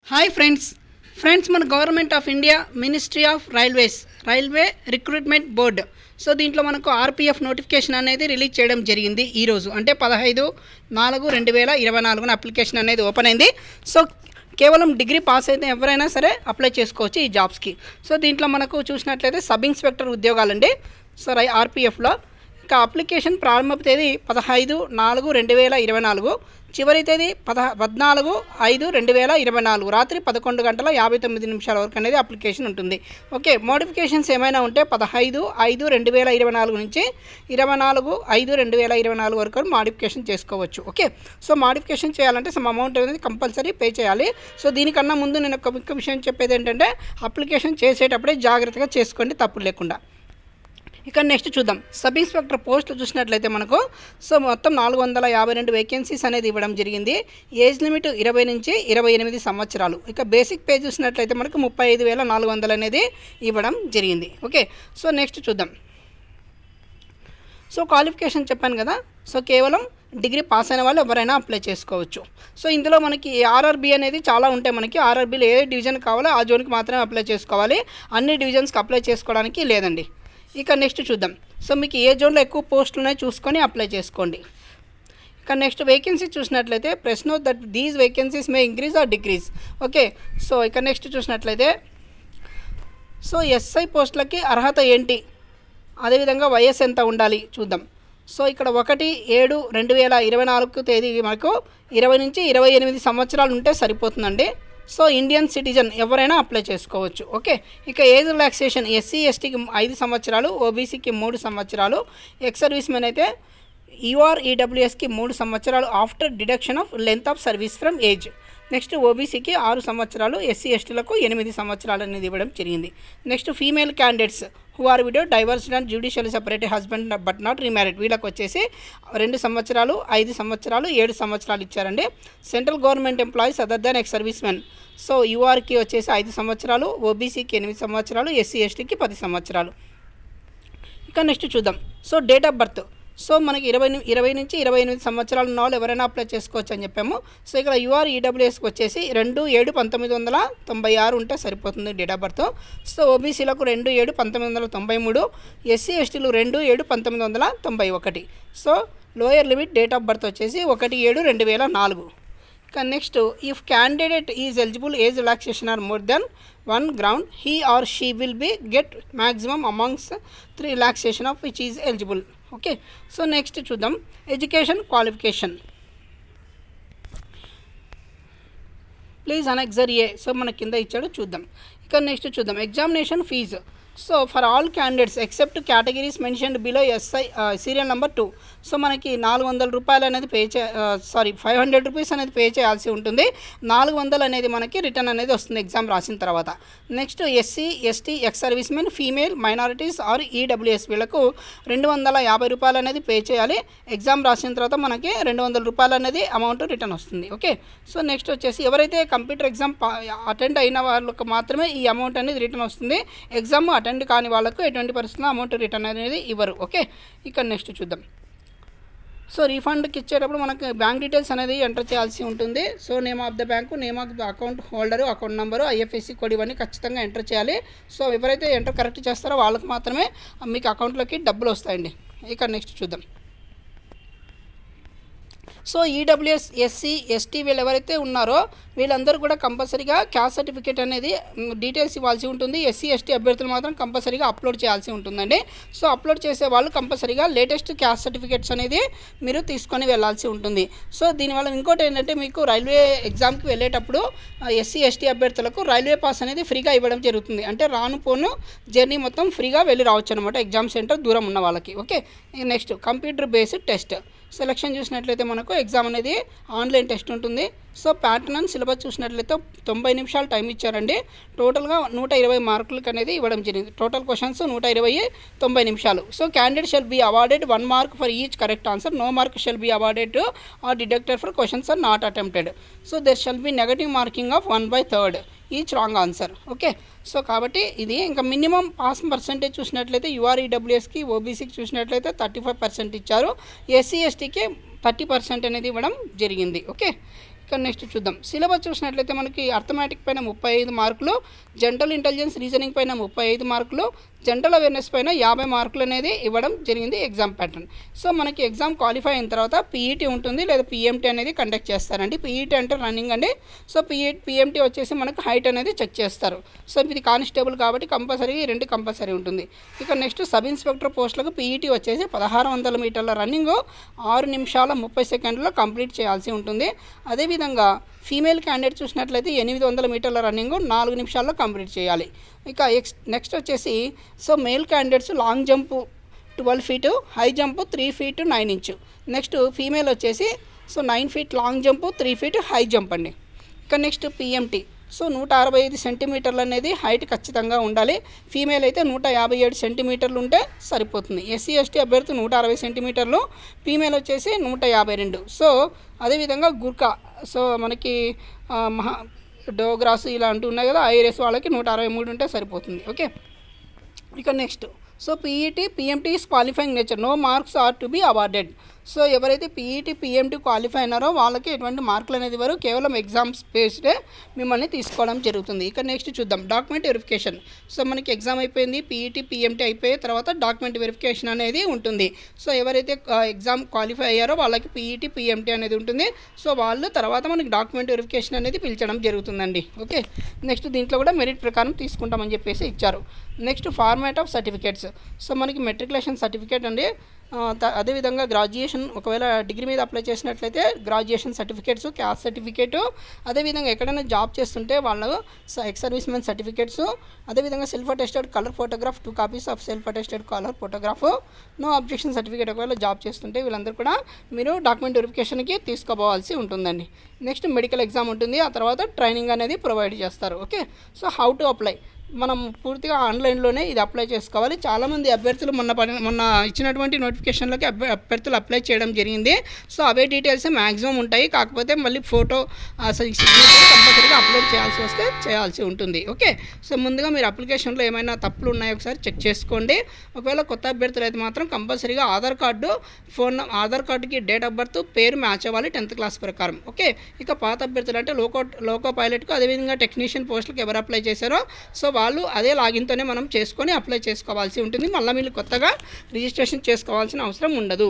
Hi friends మన government of India ministry of railway recruitment board so దీంట్లో మనకు RPF notification అనేది release చేయడం జరిగింది ఈరోజు అంటే 15/4/2024 అప్లికేషన్ అనేది ఓపెన్ అయింది. సో కేవలం డిగ్రీ పాస్ అయితే ఎవరైనా సరే అప్లై చేసుకోవచ్చు ఈ జాబ్స్కి. సో దీంట్లో మనకు చూసినట్లయితే సబ్ ఇన్స్పెక్టర్ ఉద్యోగాలండి. సో ఆర్పిఎఫ్లో ఇక అప్లికేషన్ ప్రారంభ తేదీ 15/4/2024, చివరి తేదీ 14/5/2024 రాత్రి 11:59 వరకు అనేది అప్లికేషన్ ఉంటుంది. ఓకే, మోడిఫికేషన్స్ ఏమైనా ఉంటే 15/5/2024 నుంచి 24/5/2024 వరకు మోడిఫికేషన్ చేసుకోవచ్చు. ఓకే, సో మోడిఫికేషన్ చేయాలంటే సమ్ అమౌంట్ అనేది కంపల్సరీ పే చేయాలి. సో దీనికన్నా ముందు నేను ఒక ముఖ్య విషయం చెప్పేది ఏంటంటే అప్లికేషన్ చేసేటప్పుడే జాగ్రత్తగా చేసుకోండి తప్పు లేకుండా. ఇక నెక్స్ట్ చూద్దాం. సబ్ ఇన్స్పెక్టర్ పోస్టులు చూసినట్లయితే మనకు సో మొత్తం 452 వేకెన్సీస్ అనేది ఇవ్వడం జరిగింది. ఏజ్ లిమిట్ 20 నుంచి 28 సంవత్సరాలు. ఇక బేసిక్ పే చూసినట్లయితే మనకు 35,400 అనేది ఇవ్వడం జరిగింది. ఓకే, సో నెక్స్ట్ చూద్దాం. సో క్వాలిఫికేషన్ చెప్పాను కదా, సో కేవలం డిగ్రీ పాస్ అయిన వాళ్ళు ఎవరైనా అప్లై చేసుకోవచ్చు. సో ఇందులో మనకి ఆర్ఆర్బీ అనేది చాలా ఉంటాయి. మనకి ఆర్ఆర్బీలో ఏ డివిజన్ కావాలో ఆ జోన్కి మాత్రమే అప్లై చేసుకోవాలి, అన్ని డివిజన్స్కి అప్లై చేసుకోవడానికి లేదండి. ఇక నెక్స్ట్ చూద్దాం. సో మీకు ఏ జోన్లో ఎక్కువ పోస్టులు ఉన్నాయో చూసుకొని అప్లై చేసుకోండి. ఇక నెక్స్ట్ వేకెన్సీ చూసినట్లయితే press note that these vacancies May increase or decrease. Okay, so ఇక నెక్స్ట్ చూసినట్లయితే సో ఎస్ఐ పోస్టులకి అర్హత ఏంటి, అదేవిధంగా వయస్సు ఎంత ఉండాలి చూద్దాం. సో ఇక్కడ 1/7/2024 తేదీ మనకు 20 నుంచి 28 సంవత్సరాలు ఉంటే సరిపోతుందండి. సో ఇండియన్ సిటిజన్ ఎవరైనా అప్లై చేసుకోవచ్చు. ఓకే, ఇక ఏజ్ రిలాక్సేషన్ ఎస్సీ ఎస్టీకి 5 సంవత్సరాలు, ఓబీసీకి 3 సంవత్సరాలు, ఎక్స్ సర్వీస్ మెన్ అయితే యూఆర్ఈడబ్ల్యూఎస్కి 3 సంవత్సరాలు after deduction of length of service from age. Next ఓబీసీకి 6 సంవత్సరాలు, ఎస్సీ ఎస్టీలకు 8 సంవత్సరాలు అనేది ఇవ్వడం జరిగింది. Next female candidates who are widow divorced and judicial separate husband but not remarried వీళ్ళకి వచ్చేసి 2 సంవత్సరాలు, 5 సంవత్సరాలు, 7 సంవత్సరాలు ఇచ్చారండి. Central government employees other than ex service men so యూఆర్కి వచ్చేసి 5 సంవత్సరాలు, ఓబీసీకి 8 సంవత్సరాలు, ఎస్సీ ఎస్టీకి 10 సంవత్సరాలు. ఇక నెక్స్ట్ చూద్దాం. So date of birth so మనకి 20 నుంచి 28 సంవత్సరాలు ఉన్న వాళ్ళు ఎవరైనా అప్లై చేసుకోవచ్చు అని చెప్పాము. సో ఇక్కడ యూఆర్ఈడబ్ల్యూఎస్కి వచ్చేసి 2/7/1996 ఉంటే సరిపోతుంది డేట్ ఆఫ్ బర్త్. సో ఓబీసీలకు 2/7/1993, ఎస్సీ ఎస్టీలు 2/7/1991. So lower limit date of birth వచ్చేసి 1/7/2004. ఇక next if candidate is eligible age relaxation are more then 1 ground he are she will be get maximum amongst 3 relaxation of which is eligible. Okay, so next చూద్దాం. Education qualification please annexure A so మన కింద ఇచ్చాడు చూద్దాం. ఇక next చూద్దాం. Examination fee so for all candidates except categories mentioned below SI serial number 2 so మనకి 400 రూపాయలు అనేది 500 రూపీస్ అనేది పే చేయాల్సి ఉంటుంది. 400 అనేది మనకి రిటర్న్ అనేది వస్తుంది ఎగ్జామ్ రాసిన తర్వాత. Next SC ST ex service men female minorities or EWS వీళ్ళకు 250 రూపాయలు అనేది పే చేయాలి. ఎగ్జామ్ రాసిన తర్వాత మనకి 200 రూపాయలు అనేది అమౌంట్ రిటర్న్ వస్తుంది. ఓకే, సో నెక్స్ట్ వచ్చేసి ఎవరైతే కంప్యూటర్ ఎగ్జామ్ అటెండ్ అయిన వాళ్ళకు మాత్రమే ఈ అమౌంట్ అనేది రిటర్న్ వస్తుంది. ఎగ్జామ్ అటెండ్ కాని వాళ్ళకు ఎటువంటి పరిస్థితుల్లో అమౌంట్ రిటర్న్ అనేది ఇవ్వరు. ఓకే, ఇక నెక్స్ట్ చూద్దాం. సో రీఫండ్కి ఇచ్చేటప్పుడు మనకు బ్యాంక్ డీటెయిల్స్ అనేది ఎంటర్ చేయాల్సి ఉంటుంది. So name of the bank, name of the account holder, account number, IFSC code ఇవన్నీ ఖచ్చితంగా ఎంటర్ చేయాలి. సో ఎవరైతే ఎంటర్ కరెక్ట్ చేస్తారో వాళ్ళకి మాత్రమే మీకు అకౌంట్లోకి డబ్బులు వస్తాయండి. ఇక నెక్స్ట్ చూద్దాం. సో ఈడబ్ల్యూఎస్ ఎస్సీ ఎస్టీ వీళ్ళు ఎవరైతే ఉన్నారో వీళ్ళందరూ కూడా కంపల్సరీగా క్యాస్ట్ సర్టిఫికేట్ అనేది డీటెయిల్స్ ఇవ్వాల్సి ఉంటుంది. ఎస్సీ ఎస్టీ అభ్యర్థులు మాత్రం కంపల్సరీగా అప్లోడ్ చేయాల్సి ఉంటుందండి. సో అప్లోడ్ చేసే వాళ్ళు కంపల్సరీగా లేటెస్ట్ క్యాస్ట్ సర్టిఫికేట్స్ అనేది మీరు తీసుకొని వెళ్ళాల్సి ఉంటుంది. సో దీనివల్ల ఇంకోటి ఏంటంటే మీకు రైల్వే ఎగ్జామ్కి వెళ్ళేటప్పుడు ఎస్సీ ఎస్టీ అభ్యర్థులకు రైల్వే పాస్ అనేది ఫ్రీగా ఇవ్వడం జరుగుతుంది. అంటే రాను పోను జర్నీ మొత్తం ఫ్రీగా వెళ్ళి రావచ్చు అనమాట ఎగ్జామ్ సెంటర్ దూరం ఉన్న వాళ్ళకి. Okay, next computer based test selection చూసినట్లయితే మనకు ఎగ్జామ్ అనేది ఆన్లైన్ టెస్ట్ ఉంటుంది. సో ప్యాటర్న్ అండ్ సిలబస్ చూసినట్లయితే 90 నిమిషాలు టైం ఇచ్చారండి. టోటల్గా 120 మార్కులకి అనేది ఇవ్వడం జరిగింది. టోటల్ క్వశ్చన్స్ 120 90 నిమిషాలు. So candidate shall be awarded 1 mark for each correct answer, no mark shall be awarded or deducted for questions are not attempted. So there shall be negative marking of 1/3 each wrong answer. Okay, so కాబట్టి ఇది ఇంకా minimum pass percentage చూసినట్లయితే యూఆర్ఈడబ్ల్యూఎస్కి ఓబీసీకి చూసినట్లయితే 35% ఇచ్చారు. SC ఎస్టీకి 30% అనేది ఇవ్వడం జరిగింది. ఓకే, ఇక నెక్స్ట్ చూద్దాం. సిలబస్ చూసినట్లయితే మనకి అర్థమెటిక్ పైన 35 మార్కులు, జనరల్ ఇంటెలిజెన్స్ రీజనింగ్ పైన 35 మార్కులు, జనరల్ అవేర్నెస్ పైన 50 మార్కులు అనేది ఇవ్వడం జరిగింది ఎగ్జామ్ ప్యాటర్న్. సో మనకి ఎగ్జామ్ క్వాలిఫై అయిన తర్వాత పీఈటీ ఉంటుంది లేదా పీఎంటీ అనేది కండక్ట్ చేస్తారండి. పీఈటీ అంటే రన్నింగ్ అండి. సో పీఎంటీ వచ్చేసి మనకు హైట్ అనేది చెక్ చేస్తారు. సో ఇది కానిస్టేబుల్ కాబట్టి కంపల్సరీ 2 కంపల్సరీ ఉంటుంది. ఇక నెక్స్ట్ సబ్ ఇన్స్పెక్టర్ పోస్టులకు పీఈటీ వచ్చేసి 1600 మీటర్ల రన్నింగ్ 6 నిమిషాల 30 సెకండ్లో కంప్లీట్ చేయాల్సి ఉంటుంది. అదేవిధంగా ఫీమేల్ క్యాండిడేట్ చూసినట్లయితే 800 మీటర్ల రన్నింగ్ 4 నిమిషాల్లో కంప్లీట్ చేయాలి. ఇక నెక్స్ట్ వచ్చేసి so male candidates long jump 12 feet, high jump 3 feet 9 inch. Next female వచ్చేసి so 9 feet long jump 3 feet high jump అండి. ఇక నెక్స్ట్ పీఎంటీ సో 165 సెంటీమీటర్లు అనేది హైట్ ఖచ్చితంగా ఉండాలి. ఫీమేల్ అయితే 157 సెంటీమీటర్లు ఉంటే సరిపోతుంది. ఎస్సీ ఎస్టీ అభ్యర్థి 160 సెంటీమీటర్లు, ఫీమేల్ వచ్చేసి 152. సో అదేవిధంగా గుర్కా సో మనకి డోగ్రాస్ ఇలాంటివి ఉన్నాయి కదా, ఐఆర్ఎస్ వాళ్ళకి 163 ఉంటే సరిపోతుంది. ఓకే. ఇక next so PET PMT is qualifying nature, no marks are to be awarded. So ఎవరైతే పీఈటీ పీఎంటీ క్వాలిఫై అయినారో వాళ్ళకి ఎటువంటి మార్కులు అనేది ఇవ్వరు, కేవలం ఎగ్జామ్స్ బేస్డే మిమ్మల్ని తీసుకోవడం జరుగుతుంది. ఇక నెక్స్ట్ చూద్దాం డాక్యుమెంట్ వెరిఫికేషన్. సో మనకి ఎగ్జామ్ అయిపోయింది, పీఈటీ పీఎంటీ అయిపోయిన తర్వాత డాక్యుమెంట్ వెరిఫికేషన్ అనేది ఉంటుంది. సో ఎవరైతే ఎగ్జామ్ క్వాలిఫై అయ్యారో వాళ్ళకి పీఈటీ పీఎంటీ అనేది ఉంటుంది. సో వాళ్ళు తర్వాత మనకి డాక్యుమెంట్ వెరిఫికేషన్ అనేది పిలిచడం జరుగుతుందండి. ఓకే. నెక్స్ట్ దీంట్లో కూడా మెరిట్ ప్రకారం తీసుకుంటామని చెప్పేసి ఇచ్చారు. Next format of certificates. So మనకి మెట్రికులేషన్ సర్టిఫికేట్ అండి. అదేవిధంగా గ్రాడ్యుయేషన్ ఒకవేళ డిగ్రీ మీద అప్లై చేసినట్లయితే గ్రాడ్యుయేషన్ సర్టిఫికేట్స్, క్యాస్ట్ సర్టిఫికేటు, అదేవిధంగా ఎక్కడైనా జాబ్ చేస్తుంటే వాళ్ళు ఎక్స్ సర్వీస్ మెన్ సర్టిఫికేట్స్, అదేవిధంగా self attested colour photograph 2 copies of self attested colour photograph, no objection certificate. ఒకవేళ జాబ్ చేస్తుంటే వీళ్ళందరూ కూడా మీరు డాక్యుమెంట్ వెరిఫికేషన్కి తీసుకోవాల్సి ఉంటుందండి. నెక్స్ట్ మెడికల్ ఎగ్జామ్ ఉంటుంది, ఆ తర్వాత ట్రైనింగ్ అనేది ప్రొవైడ్ చేస్తారు. Okay. So how to apply, మనం పూర్తిగా ఆన్లైన్లోనే ఇది అప్లై చేసుకోవాలి. చాలామంది అభ్యర్థులు మొన్న ఇచ్చినటువంటి నోటిఫికేషన్లోకి అభ్యర్థులు అప్లై చేయడం జరిగింది. సో అవే డీటెయిల్స్ మ్యాక్సిమం ఉంటాయి, కాకపోతే మళ్ళీ ఫోటో కంపల్సరీగా అప్లోడ్ చేయాల్సి ఉంటుంది. ఓకే. సో ముందుగా మీరు అప్లికేషన్లో ఏమైనా తప్పులు ఉన్నాయో ఒకసారి చెక్ చేసుకోండి. ఒకవేళ కొత్త అభ్యర్థులు అయితే మాత్రం కంపల్సరీగా ఆధార్ కార్డుకి డేట్ ఆఫ్ బర్త్ పేరు మ్యాచ్ అవ్వాలి 10th క్లాస్ ప్రకారం. ఓకే. ఇక పాత అభ్యర్థులు అంటే లోకో పైలట్కు అదేవిధంగా టెక్నీషియన్ పోస్టులకు ఎవరు అప్లై చేశారో సో వాళ్ళు అదే లాగిన్తోనే మనం చేసుకొని అప్లై చేసుకోవాల్సి ఉంటుంది. మళ్ళీ మీరు కొత్తగా రిజిస్ట్రేషన్ చేసుకోవాల్సిన అవసరం ఉండదు.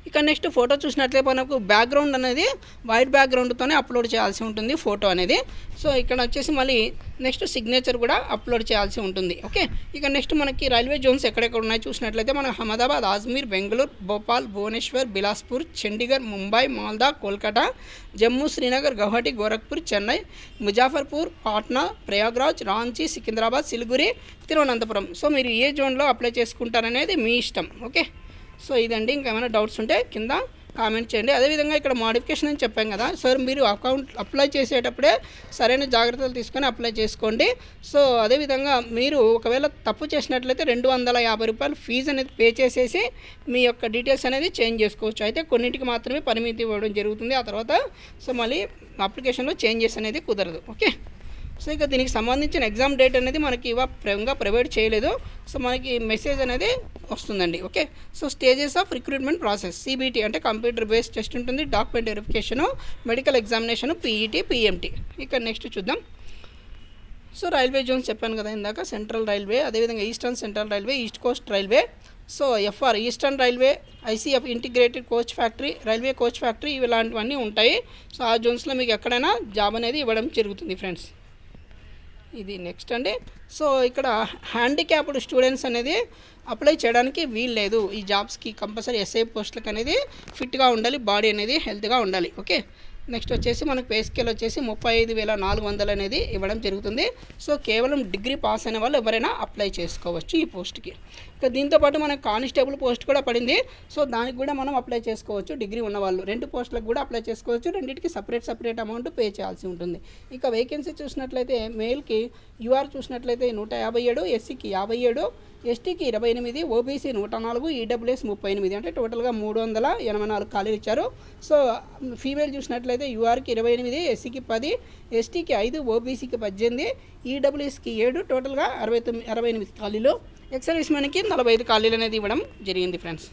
ఇక నెక్స్ట్ ఫోటో చూసినట్లయితే మనకు బ్యాక్గ్రౌండ్ అనేది వైట్ బ్యాక్గ్రౌండ్తోనే అప్లోడ్ చేయాల్సి ఉంటుంది ఫోటో అనేది. సో ఇక్కడ వచ్చేసి మళ్ళీ నెక్స్ట్ సిగ్నేచర్ కూడా అప్లోడ్ చేయాల్సి ఉంటుంది. ఓకే. ఇక నెక్స్ట్ మనకి రైల్వే జోన్స్ ఎక్కడెక్కడ ఉన్నాయో చూసినట్లయితే మనం అహ్మదాబాద్, అజ్మీర్, బెంగళూరు, భోపాల్, భువనేశ్వర్, బిలాస్పూర్, చండీగఢ్, ముంబై, మాల్దా, కోల్కతా, జమ్మూ, శ్రీనగర్, గౌహటి, గోరఖ్పూర్, చెన్నై, ముజాఫర్పూర్, పాట్నా, ప్రయాగ్రాజ్, రాంచీ, సికింద్రాబాద్, సిలిగురి, తిరువనంతపురం. సో మీరు ఏ జోన్లో అప్లై చేసుకుంటారనేది మీ ఇష్టం. ఓకే. సో ఇదండి. ఇంకేమైనా డౌట్స్ ఉంటే కింద కామెంట్ చేయండి. అదేవిధంగా ఇక్కడ మోడిఫికేషన్ అని చెప్పాం కదా సార్, మీరు అప్లై చేసేటప్పుడే సరైన జాగ్రత్తలు తీసుకొని అప్లై చేసుకోండి. సో అదేవిధంగా మీరు ఒకవేళ తప్పు చేసినట్లయితే 250 రూపాయలు ఫీజు అనేది పే చేసేసి మీ యొక్క డీటెయిల్స్ అనేది చేంజ్ చేసుకోవచ్చు. అయితే కొన్నింటికి మాత్రమే పరిమితి ఇవ్వడం జరుగుతుంది. ఆ తర్వాత సో మళ్ళీ అప్లికేషన్లో చేంజెస్ అనేది కుదరదు. ఓకే. సో ఇక దీనికి సంబంధించిన ఎగ్జామ్ డేట్ అనేది మనకి ఇంకా ప్రొవైడ్ చేయలేదు. సో మనకి మెసేజ్ అనేది వస్తుందండి. Okay. So stages of recruitment process, CBT అంటే కంప్యూటర్ బేస్డ్ టెస్ట్ ఉంటుంది, document verification, medical examination, PET PMT. ఇక నెక్స్ట్ చూద్దాం. సో రైల్వే జోన్స్ చెప్పాను కదా ఇందాక, సెంట్రల్ రైల్వే, అదేవిధంగా eastern central railway, east coast railway, so FR eastern railway, ICF integrated coach factory, railway coach factory, ఇలాంటివన్నీ ఉంటాయి. So ఆ జోన్స్లో మీకు ఎక్కడైనా జాబ్ అనేది ఇవ్వడం జరుగుతుంది ఫ్రెండ్స్. ఇది నెక్స్ట్ అండి. సో ఇక్కడ హ్యాండిక్యాప్డ్ స్టూడెంట్స్ అనేది అప్లై చేయడానికి వీలు లేదు. ఈ జాబ్స్కి కంపల్సరీ ఎస్ఐ పోస్టులకు అనేది ఫిట్గా ఉండాలి, బాడీ అనేది హెల్త్గా ఉండాలి. ఓకే. నెక్స్ట్ వచ్చేసి మనకు పే స్కేల్ వచ్చేసి 35,400 అనేది ఇవ్వడం జరుగుతుంది. సో కేవలం డిగ్రీ పాస్ అయిన వాళ్ళు ఎవరైనా అప్లై చేసుకోవచ్చు ఈ పోస్ట్కి. ఇక దీంతోపాటు మనకు కానిస్టేబుల్ పోస్ట్ కూడా పడింది. సో దానికి కూడా మనం అప్లై చేసుకోవచ్చు. డిగ్రీ ఉన్నవాళ్ళు 2 పోస్టులకు కూడా అప్లై చేసుకోవచ్చు. రెండింటికి సపరేట్ అమౌంట్ పే చేయాల్సి ఉంటుంది. ఇక వేకెన్సీ చూసినట్లయితే మేల్కి యూఆర్ చూసినట్లయితే 157, ఎస్సీకి 57, ఎస్టీకి 28, ఓబీసీ 104, ఈడబ్ల్యూఎస్ 38, అంటే టోటల్గా 384 ఖాళీలు ఇచ్చారు. సో ఫీమేల్ చూసినట్లయితే యూఆర్కి 28, ఎస్సీకి 10, ఎస్టీకి 5, ఓబీసీకి 18, ఈడబ్ల్యూఎస్కి 7, టోటల్గా 68 ఖాళీలు. ఎక్స్ సర్వీస్ మెన్కి 45 ఖాళీలు అనేది ఇవ్వడం జరిగింది ఫ్రెండ్స్.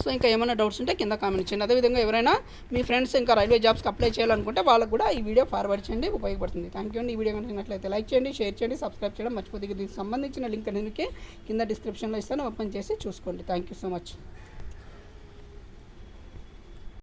సో ఇంకా ఏమైనా డౌట్స్ ఉంటే కింద కామెంట్ చేయండి. అదేవిధంగా ఎవరైనా మీ ఫ్రెండ్స్ ఇంకా రైల్వే జాబ్స్కి అప్లై చేయాలనుకుంటే వాళ్ళకు కూడా ఈ వీడియో ఫార్వర్డ్ చేయండి, ఉపయోగపడుతుంది. థ్యాంక్ యూ అండి. ఈ వీడియో కనుక లైక్ చేయండి, షేర్ చేయండి, సబ్స్క్రైబ్ చేయడం మర్చిపోతే. దీనికి సంబంధించిన లింక్ అనేది కింద డిస్క్రిప్షన్లో ఇస్తాను, ఓపెన్ చేసి చూసుకోండి. Thank you so much.